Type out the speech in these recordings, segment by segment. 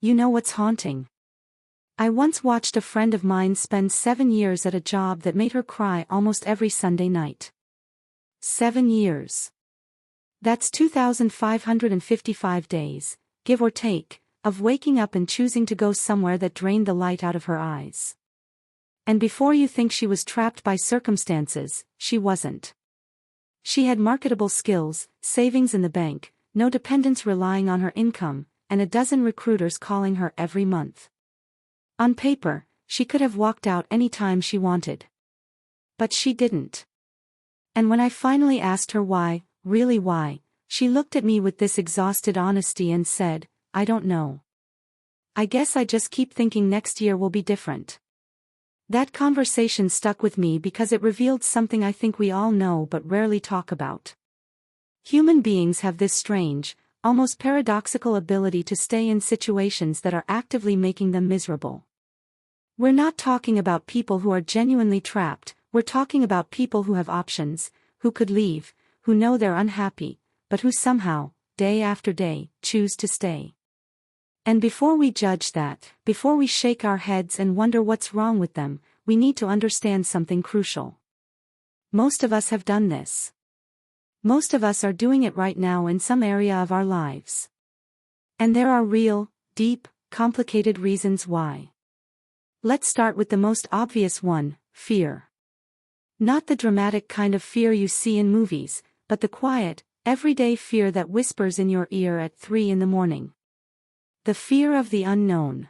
You know what's haunting? I once watched a friend of mine spend 7 years at a job that made her cry almost every Sunday night. 7 years. That's 2,555 days, give or take, of waking up and choosing to go somewhere that drained the light out of her eyes. And before you think she was trapped by circumstances, she wasn't. She had marketable skills, savings in the bank, no dependents relying on her income, and a dozen recruiters calling her every month. On paper, she could have walked out any time she wanted. But she didn't. And when I finally asked her why, really why, she looked at me with this exhausted honesty and said, "I don't know. I guess I just keep thinking next year will be different." That conversation stuck with me because it revealed something I think we all know but rarely talk about. Human beings have this strange, almost paradoxical ability to stay in situations that are actively making them miserable. We're not talking about people who are genuinely trapped, we're talking about people who have options, who could leave, who know they're unhappy, but who somehow, day after day, choose to stay. And before we judge that, before we shake our heads and wonder what's wrong with them, we need to understand something crucial. Most of us have done this. Most of us are doing it right now in some area of our lives. And there are real, deep, complicated reasons why. Let's start with the most obvious one, fear. Not the dramatic kind of fear you see in movies, but the quiet, everyday fear that whispers in your ear at 3 in the morning. The fear of the unknown.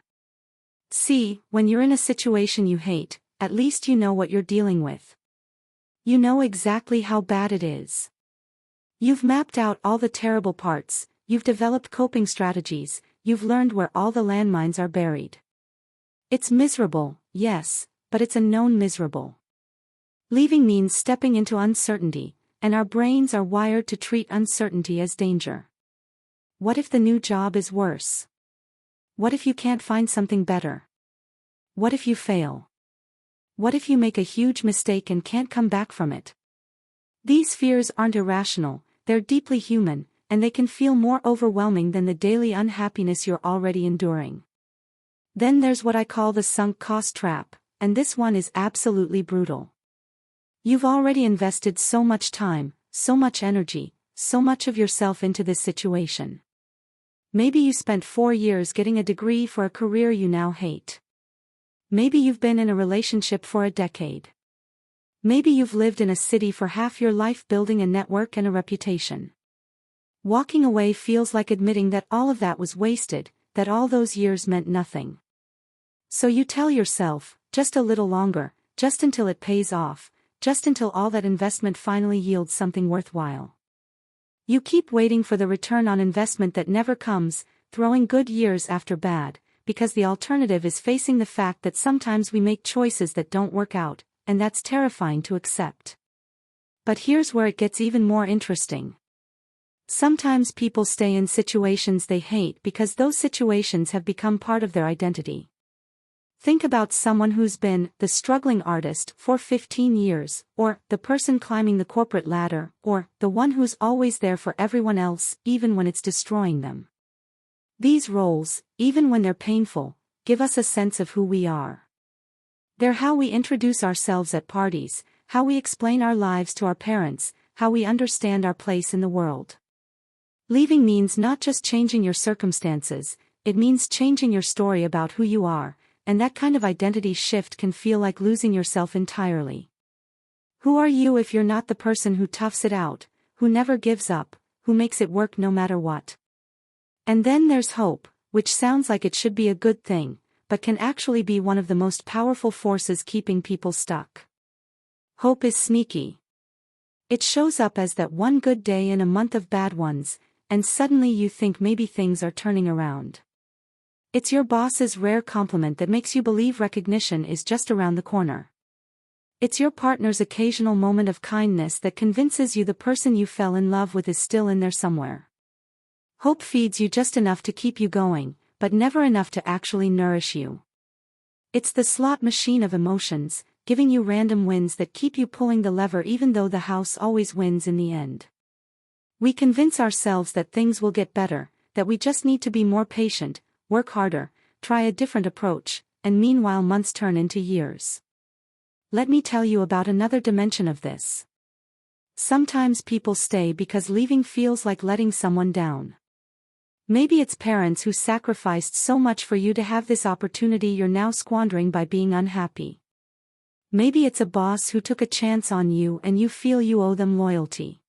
See, when you're in a situation you hate, at least you know what you're dealing with. You know exactly how bad it is. You've mapped out all the terrible parts, you've developed coping strategies, you've learned where all the landmines are buried. It's miserable, yes, but it's a known miserable. Leaving means stepping into uncertainty, and our brains are wired to treat uncertainty as danger. What if the new job is worse? What if you can't find something better? What if you fail? What if you make a huge mistake and can't come back from it? These fears aren't irrational, they're deeply human, and they can feel more overwhelming than the daily unhappiness you're already enduring. Then there's what I call the sunk cost trap, and this one is absolutely brutal. You've already invested so much time, so much energy, so much of yourself into this situation. Maybe you spent 4 years getting a degree for a career you now hate. Maybe you've been in a relationship for a decade. Maybe you've lived in a city for half your life building a network and a reputation. Walking away feels like admitting that all of that was wasted, that all those years meant nothing. So you tell yourself, just a little longer, just until it pays off, just until all that investment finally yields something worthwhile. You keep waiting for the return on investment that never comes, throwing good years after bad, because the alternative is facing the fact that sometimes we make choices that don't work out, and that's terrifying to accept. But here's where it gets even more interesting. Sometimes people stay in situations they hate because those situations have become part of their identity. Think about someone who's been the struggling artist for 15 years, or the person climbing the corporate ladder, or the one who's always there for everyone else, even when it's destroying them. These roles, even when they're painful, give us a sense of who we are. They're how we introduce ourselves at parties, how we explain our lives to our parents, how we understand our place in the world. Leaving means not just changing your circumstances, it means changing your story about who you are. And that kind of identity shift can feel like losing yourself entirely. Who are you if you're not the person who toughs it out, who never gives up, who makes it work no matter what? And then there's hope, which sounds like it should be a good thing, but can actually be one of the most powerful forces keeping people stuck. Hope is sneaky. It shows up as that one good day in a month of bad ones, and suddenly you think maybe things are turning around. It's your boss's rare compliment that makes you believe recognition is just around the corner. It's your partner's occasional moment of kindness that convinces you the person you fell in love with is still in there somewhere. Hope feeds you just enough to keep you going, but never enough to actually nourish you. It's the slot machine of emotions, giving you random wins that keep you pulling the lever even though the house always wins in the end. We convince ourselves that things will get better, that we just need to be more patient, work harder, try a different approach, and meanwhile months turn into years. Let me tell you about another dimension of this. Sometimes people stay because leaving feels like letting someone down. Maybe it's parents who sacrificed so much for you to have this opportunity you're now squandering by being unhappy. Maybe it's a boss who took a chance on you and you feel you owe them loyalty.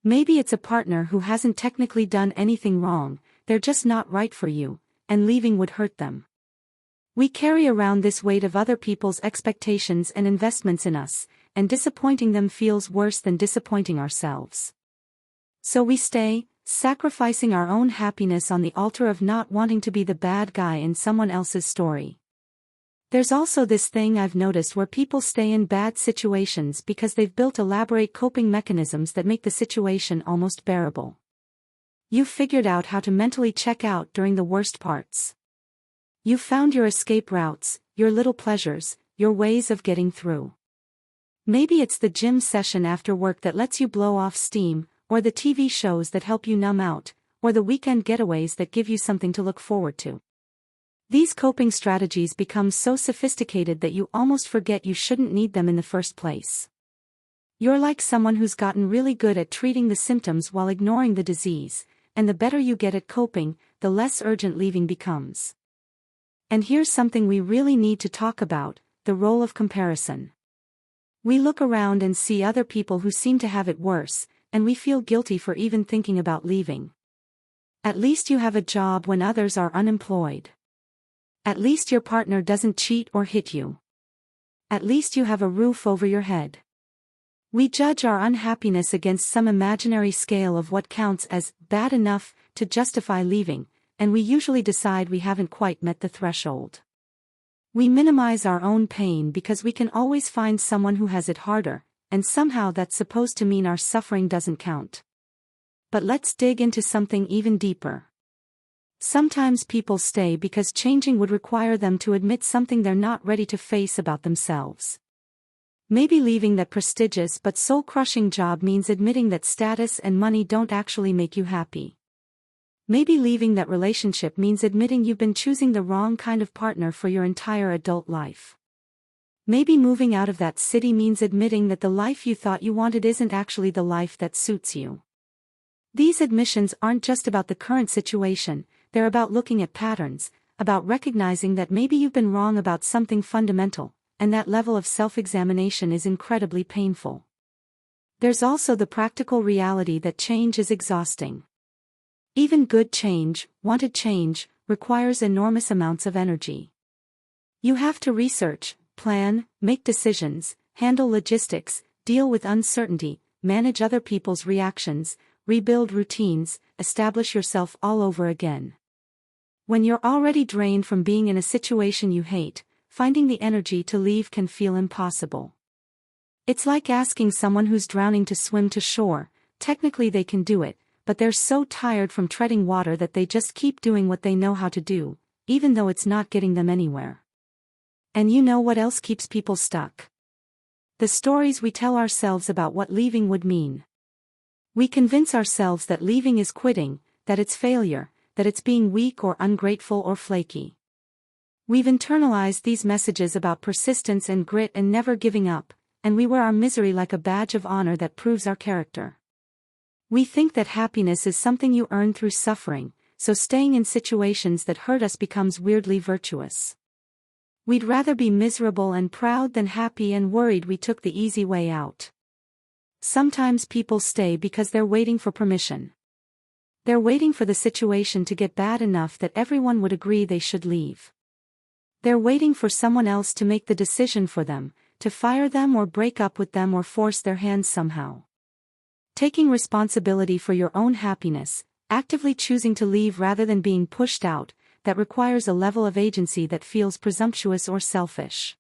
Maybe it's a partner who hasn't technically done anything wrong, they're just not right for you, and leaving would hurt them. We carry around this weight of other people's expectations and investments in us, and disappointing them feels worse than disappointing ourselves. So we stay, sacrificing our own happiness on the altar of not wanting to be the bad guy in someone else's story. There's also this thing I've noticed where people stay in bad situations because they've built elaborate coping mechanisms that make the situation almost bearable. You've figured out how to mentally check out during the worst parts. You've found your escape routes, your little pleasures, your ways of getting through. Maybe it's the gym session after work that lets you blow off steam, or the TV shows that help you numb out, or the weekend getaways that give you something to look forward to. These coping strategies become so sophisticated that you almost forget you shouldn't need them in the first place. You're like someone who's gotten really good at treating the symptoms while ignoring the disease, and the better you get at coping, the less urgent leaving becomes. And here's something we really need to talk about: the role of comparison. We look around and see other people who seem to have it worse, and we feel guilty for even thinking about leaving. At least you have a job when others are unemployed. At least your partner doesn't cheat or hit you. At least you have a roof over your head. We judge our unhappiness against some imaginary scale of what counts as bad enough to justify leaving, and we usually decide we haven't quite met the threshold. We minimize our own pain because we can always find someone who has it harder, and somehow that's supposed to mean our suffering doesn't count. But let's dig into something even deeper. Sometimes people stay because changing would require them to admit something they're not ready to face about themselves. Maybe leaving that prestigious but soul-crushing job means admitting that status and money don't actually make you happy. Maybe leaving that relationship means admitting you've been choosing the wrong kind of partner for your entire adult life. Maybe moving out of that city means admitting that the life you thought you wanted isn't actually the life that suits you. These admissions aren't just about the current situation, they're about looking at patterns, about recognizing that maybe you've been wrong about something fundamental, and that level of self-examination is incredibly painful. There's also the practical reality that change is exhausting. Even good change, wanted change, requires enormous amounts of energy. You have to research, plan, make decisions, handle logistics, deal with uncertainty, manage other people's reactions, rebuild routines, establish yourself all over again. When you're already drained from being in a situation you hate, finding the energy to leave can feel impossible. It's like asking someone who's drowning to swim to shore. Technically they can do it, but they're so tired from treading water that they just keep doing what they know how to do, even though it's not getting them anywhere. And you know what else keeps people stuck? The stories we tell ourselves about what leaving would mean. We convince ourselves that leaving is quitting, that it's failure, that it's being weak or ungrateful or flaky. We've internalized these messages about persistence and grit and never giving up, and we wear our misery like a badge of honor that proves our character. We think that happiness is something you earn through suffering, so staying in situations that hurt us becomes weirdly virtuous. We'd rather be miserable and proud than happy and worried we took the easy way out. Sometimes people stay because they're waiting for permission. They're waiting for the situation to get bad enough that everyone would agree they should leave. They're waiting for someone else to make the decision for them, to fire them or break up with them or force their hand somehow. Taking responsibility for your own happiness, actively choosing to leave rather than being pushed out, that requires a level of agency that feels presumptuous or selfish.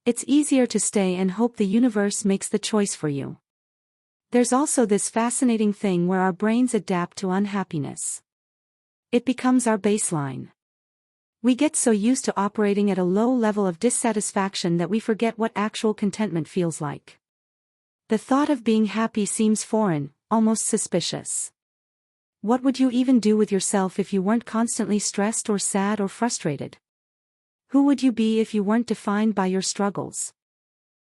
It's easier to stay and hope the universe makes the choice for you. There's also this fascinating thing where our brains adapt to unhappiness. It becomes our baseline. We get so used to operating at a low level of dissatisfaction that we forget what actual contentment feels like. The thought of being happy seems foreign, almost suspicious. What would you even do with yourself if you weren't constantly stressed or sad or frustrated? Who would you be if you weren't defined by your struggles?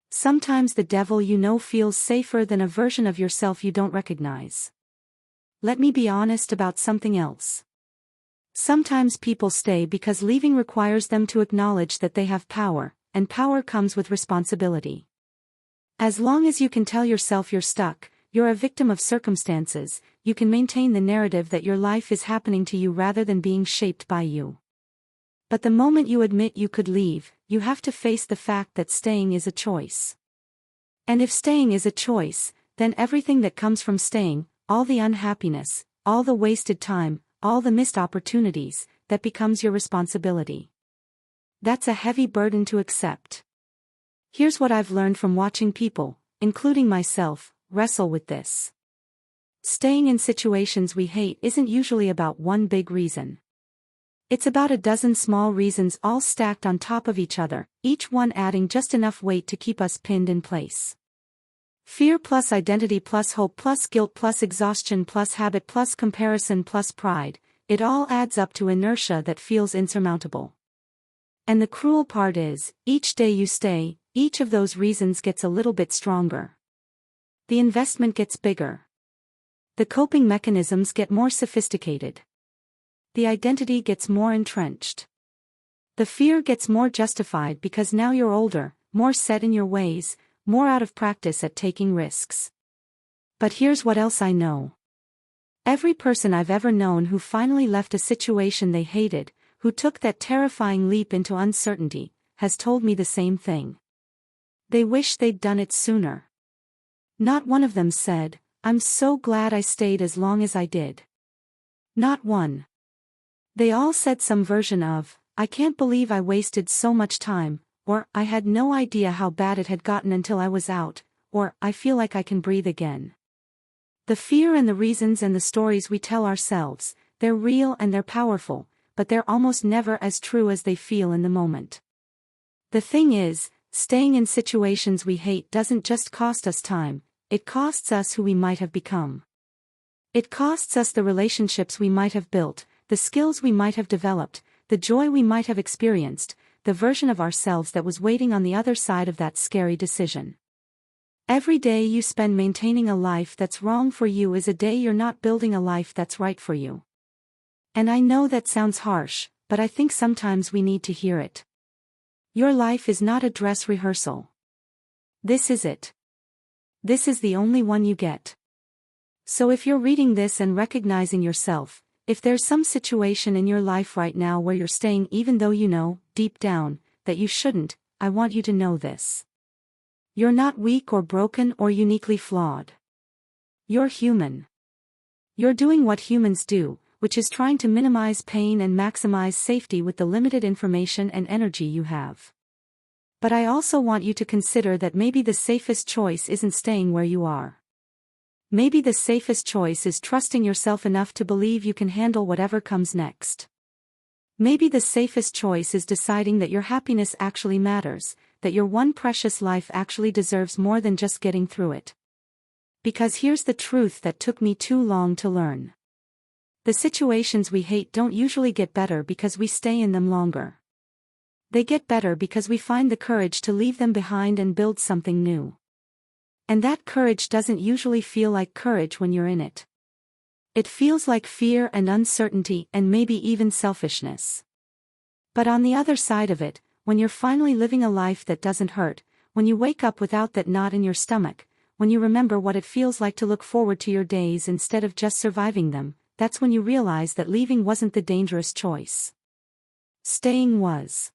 Sometimes the devil you know feels safer than a version of yourself you don't recognize. Let me be honest about something else. Sometimes people stay because leaving requires them to acknowledge that they have power, and power comes with responsibility. As long as you can tell yourself you're stuck, you're a victim of circumstances, you can maintain the narrative that your life is happening to you rather than being shaped by you. But the moment you admit you could leave, you have to face the fact that staying is a choice. And if staying is a choice, then everything that comes from staying, all the unhappiness, all the wasted time, all the missed opportunities, that becomes your responsibility. That's a heavy burden to accept. Here's what I've learned from watching people, including myself, wrestle with this. Staying in situations we hate isn't usually about one big reason. It's about a dozen small reasons all stacked on top of each other, each one adding just enough weight to keep us pinned in place. Fear plus identity plus hope plus guilt plus exhaustion plus habit plus comparison plus pride, it all adds up to inertia that feels insurmountable. And the cruel part is, each day you stay, each of those reasons gets a little bit stronger. The investment gets bigger. The coping mechanisms get more sophisticated. The identity gets more entrenched. The fear gets more justified because now you're older, more set in your ways, more out of practice at taking risks. But here's what else I know. Every person I've ever known who finally left a situation they hated, who took that terrifying leap into uncertainty, has told me the same thing. They wish they'd done it sooner. Not one of them said, "I'm so glad I stayed as long as I did." Not one. They all said some version of, "I can't believe I wasted so much time," or "I had no idea how bad it had gotten until I was out," or "I feel like I can breathe again." The fear and the reasons and the stories we tell ourselves, they're real and they're powerful, but they're almost never as true as they feel in the moment. The thing is, staying in situations we hate doesn't just cost us time, it costs us who we might have become. It costs us the relationships we might have built, the skills we might have developed, the joy we might have experienced, the version of ourselves that was waiting on the other side of that scary decision. Every day you spend maintaining a life that's wrong for you is a day you're not building a life that's right for you. And I know that sounds harsh, but I think sometimes we need to hear it. Your life is not a dress rehearsal. This is it. This is the only one you get. So if you're reading this and recognizing yourself, if there's some situation in your life right now where you're staying even though you know, deep down, that you shouldn't, I want you to know this. You're not weak or broken or uniquely flawed. You're human. You're doing what humans do, which is trying to minimize pain and maximize safety with the limited information and energy you have. But I also want you to consider that maybe the safest choice isn't staying where you are. Maybe the safest choice is trusting yourself enough to believe you can handle whatever comes next. Maybe the safest choice is deciding that your happiness actually matters, that your one precious life actually deserves more than just getting through it. Because here's the truth that took me too long to learn. The situations we hate don't usually get better because we stay in them longer. They get better because we find the courage to leave them behind and build something new. And that courage doesn't usually feel like courage when you're in it. It feels like fear and uncertainty and maybe even selfishness. But on the other side of it, when you're finally living a life that doesn't hurt, when you wake up without that knot in your stomach, when you remember what it feels like to look forward to your days instead of just surviving them, that's when you realize that leaving wasn't the dangerous choice. Staying was.